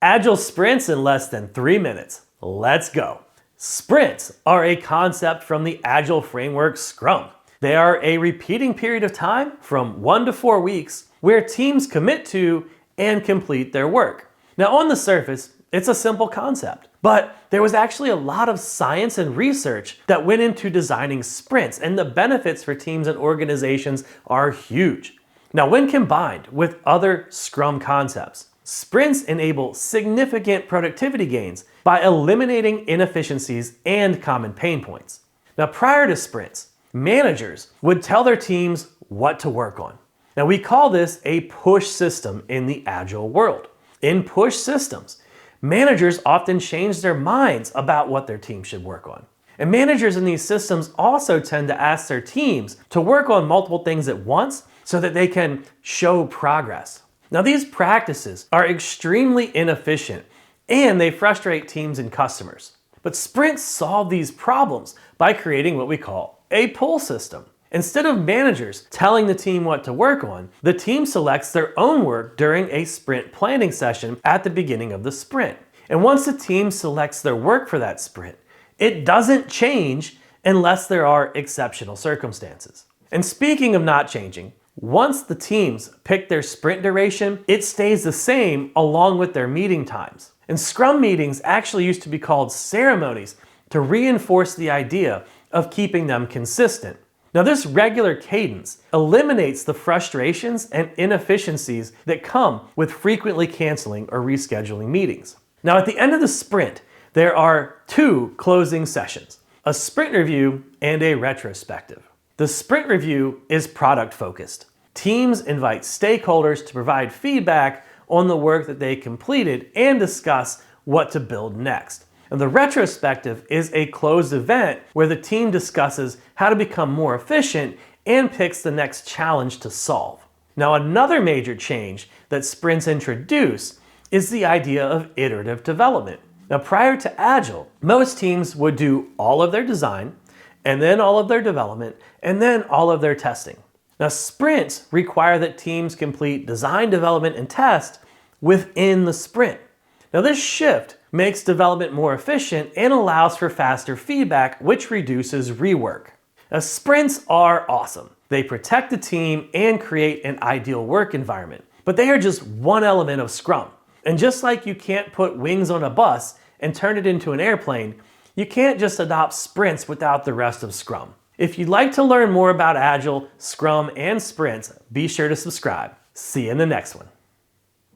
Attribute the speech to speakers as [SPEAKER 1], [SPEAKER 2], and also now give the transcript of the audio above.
[SPEAKER 1] Agile sprints in less than 3 minutes. Let's go. Sprints are a concept from the Agile framework Scrum. They are a repeating period of time from 1 to 4 weeks where teams commit to and complete their work. Now, on the surface, it's a simple concept, but there was actually a lot of science and research that went into designing sprints, and the benefits for teams and organizations are huge. Now, when combined with other Scrum concepts, sprints enable significant productivity gains by eliminating inefficiencies and common pain points. Now, prior to sprints, managers would tell their teams what to work on. Now, we call this a push system in the Agile world. In push systems, managers often change their minds about what their team should work on. And managers in these systems also tend to ask their teams to work on multiple things at once so that they can show progress. Now, these practices are extremely inefficient and they frustrate teams and customers. But sprints solve these problems by creating what we call a pull system. Instead of managers telling the team what to work on, the team selects their own work during a sprint planning session at the beginning of the sprint. And once the team selects their work for that sprint, it doesn't change unless there are exceptional circumstances. And speaking of not changing, once the teams pick their sprint duration, it stays the same along with their meeting times. And Scrum meetings actually used to be called ceremonies to reinforce the idea of keeping them consistent. Now, this regular cadence eliminates the frustrations and inefficiencies that come with frequently canceling or rescheduling meetings. Now, at the end of the sprint, there are 2 closing sessions, a sprint review and a retrospective. The sprint review is product focused. Teams invite stakeholders to provide feedback on the work that they completed and discuss what to build next. And the retrospective is a closed event where the team discusses how to become more efficient and picks the next challenge to solve. Now, another major change that sprints introduce is the idea of iterative development. Now, prior to Agile, most teams would do all of their design, and then all of their development, and then all of their testing. Now, sprints require that teams complete design, development, and test within the sprint. Now, this shift makes development more efficient and allows for faster feedback, which reduces rework. Now, sprints are awesome. They protect the team and create an ideal work environment, but they are just one element of Scrum. And just like you can't put wings on a bus and turn it into an airplane, you can't just adopt sprints without the rest of Scrum. If you'd like to learn more about Agile, Scrum, and sprints, be sure to subscribe. See you in the next one.